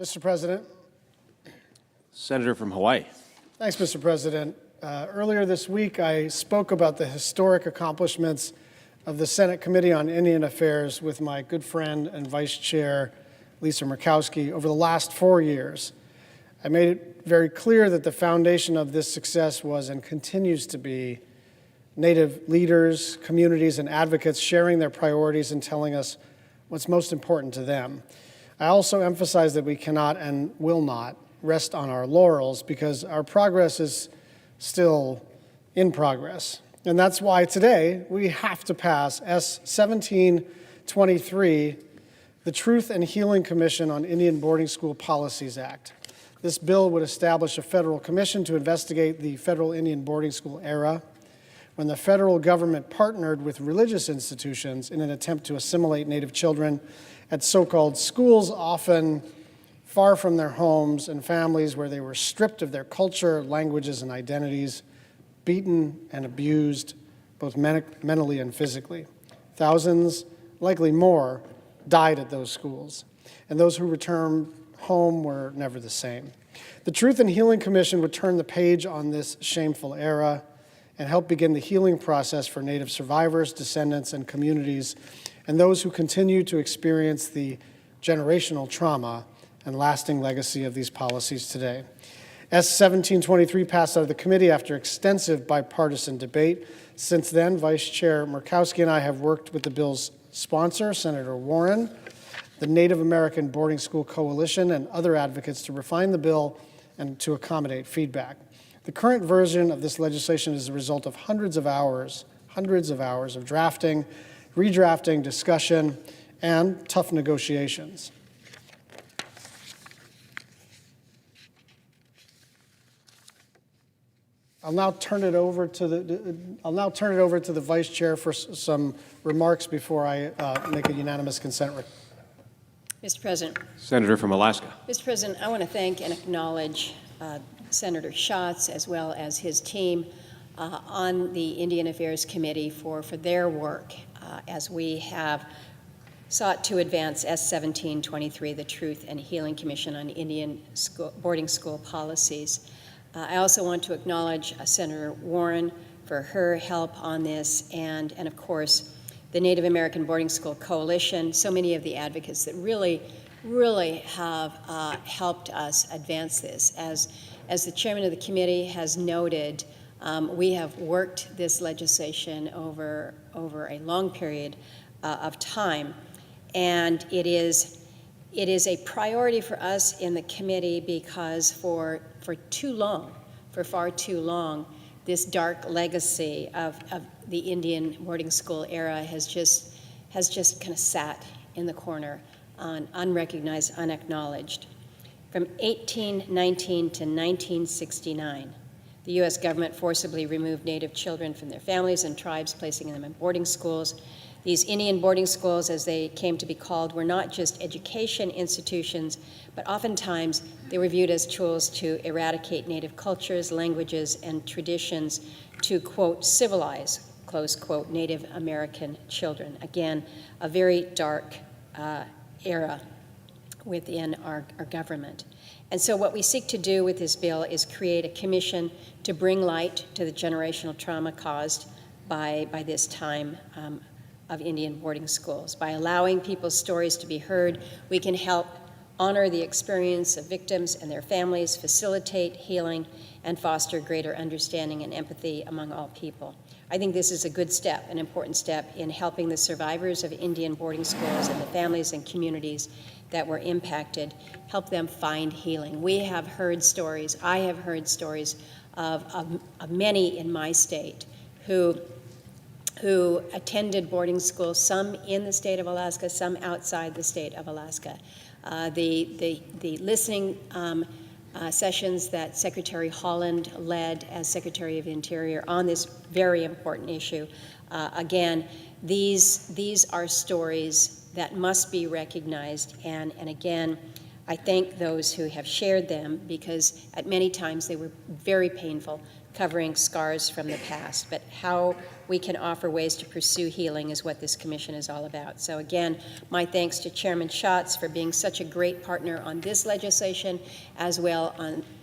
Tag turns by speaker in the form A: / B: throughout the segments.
A: Mr. President.
B: Senator from Hawaii.
A: Thanks, Mr. President. Earlier this week, I spoke about the historic accomplishments of the Senate Committee on Indian Affairs with my good friend and Vice Chair, Lisa Murkowski, over the last 4 years. I made it very clear that the foundation of this success was and continues to be Native leaders, communities, and advocates sharing their priorities and telling us what's most important to them. I also emphasize that we cannot and will not rest on our laurels because our progress is still in progress. And that's why today we have to pass S1723, the Truth and Healing Commission on Indian Boarding School Policies Act. This bill would establish a federal commission to investigate the federal Indian boarding school era when the federal government partnered with religious institutions in an attempt to assimilate Native children at so-called schools, often far from their homes and families, where they were stripped of their culture, languages, and identities, beaten and abused, both mentally and physically. Thousands, likely more, died at those schools, and those who returned home were never the same. The Truth and Healing Commission would turn the page on this shameful era and help begin the healing process for Native survivors, descendants, and communities, and those who continue to experience the generational trauma and lasting legacy of these policies today. S1723 passed out of the committee after extensive bipartisan debate. Since then, Vice Chair Murkowski and I have worked with the bill's sponsor, Senator Warren, the Native American Boarding School Coalition, and other advocates to refine the bill and to accommodate feedback. The current version of this legislation is the result of hundreds of hours of drafting, redrafting, discussion, and tough negotiations. I'll now turn it over to the Vice Chair for some remarks before I make a unanimous consent.
C: Mr. President.
B: Senator from Alaska.
C: Mr. President, I want to thank and acknowledge Senator Schatz as well as his team on the Indian Affairs Committee for their work as we have sought to advance S1723, the Truth and Healing Commission on Indian Boarding School Policies. I also want to acknowledge Senator Warren for her help on this and of course, the Native American Boarding School Coalition, so many of the advocates that really have helped us advance this. As the chairman of the committee has noted, we have worked this legislation over a long period of time, and it is a priority for us in the committee because for far too long, this dark legacy of the Indian boarding school era has just kind of sat in the corner, unrecognized, unacknowledged. From 1819 to 1969, the U.S. government forcibly removed Native children from their families and tribes, placing them in boarding schools. These Indian boarding schools, as they came to be called, were not just education institutions, but oftentimes they were viewed as tools to eradicate Native cultures, languages, and traditions to, quote, civilize, close quote, Native American children. Again, a very dark era within our government. And so what we seek to do with this bill is create a commission to bring light to the generational trauma caused by this time of Indian boarding schools. By allowing people's stories to be heard, we can help honor the experience of victims and their families, facilitate healing, and foster greater understanding and empathy among all people. I think this is a good step, an important step in helping the survivors of Indian boarding schools and the families and communities that were impacted, help them find healing. We have heard stories, I have heard stories of many in my state who attended boarding schools, some in the state of Alaska, some outside the state of Alaska. The listening sessions that Secretary Holland led as Secretary of the Interior on this very important issue, again, these are stories that must be recognized, and again, I thank those who have shared them because at many times they were very painful, covering scars from the past, but how we can offer ways to pursue healing is what this commission is all about. So again, my thanks to Chairman Schatz for being such a great partner on this legislation, as well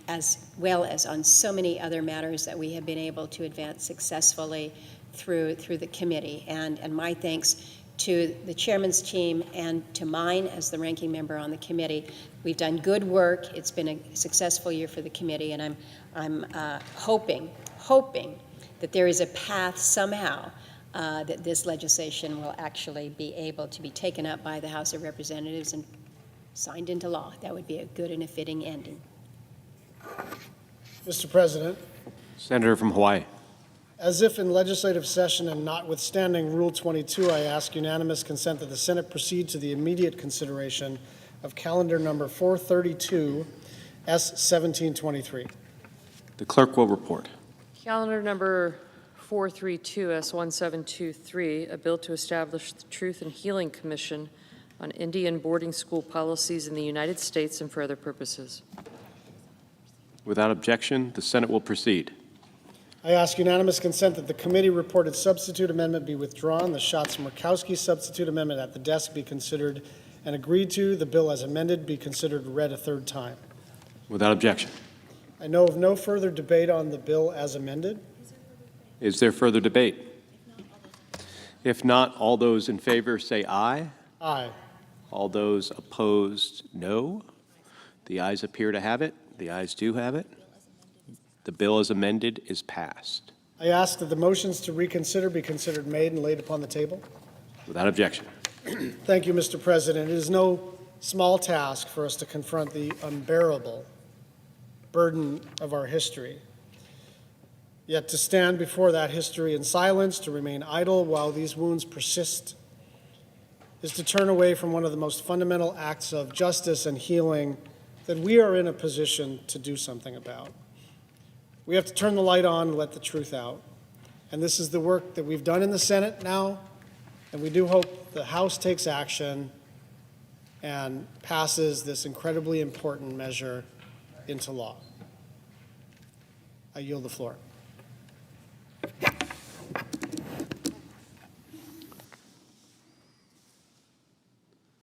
C: as on so many other matters that we have been able to advance successfully through the committee. And my thanks to the chairman's team and to mine as the ranking member on the committee. We've done good work. It's been a successful year for the committee, and I'm hoping that there is a path somehow that this legislation will actually be able to be taken up by the House of Representatives and signed into law. That would be a good and a fitting ending.
A: Mr. President,
B: Senator from Hawaii.
A: as if in legislative session and notwithstanding Rule 22, I ask unanimous consent that the Senate proceed to the immediate consideration of calendar number 432, S1723.
B: The clerk will report.
D: Calendar number 432, S1723, a bill to establish the Truth and Healing Commission on Indian boarding school policies in the United States and for other purposes.
B: Without objection, the Senate will proceed.
A: I ask unanimous consent that the committee-reported substitute amendment be withdrawn, the Schatz-Murkowski substitute amendment at the desk be considered and agreed to, the bill as amended be considered read a third time.
B: Without objection.
A: I know of no further debate on the bill as amended.
B: Is there further debate? If not, all those in favor say aye.
A: Aye.
B: All those opposed, no. The ayes appear to have it. The ayes do have it. The bill as amended is passed.
A: I ask that the motions to reconsider be considered made and laid upon the table.
B: Without objection.
A: Thank you, Mr. President. It is no small task for us to confront the unbearable burden of our history. Yet to stand before that history in silence, to remain idle while these wounds persist, is to turn away from one of the most fundamental acts of justice and healing that we are in a position to do something about. We have to turn the light on and let the truth out. And this is the work that we've done in the Senate now, and we do hope the House takes action and passes this incredibly important measure into law. I yield the floor.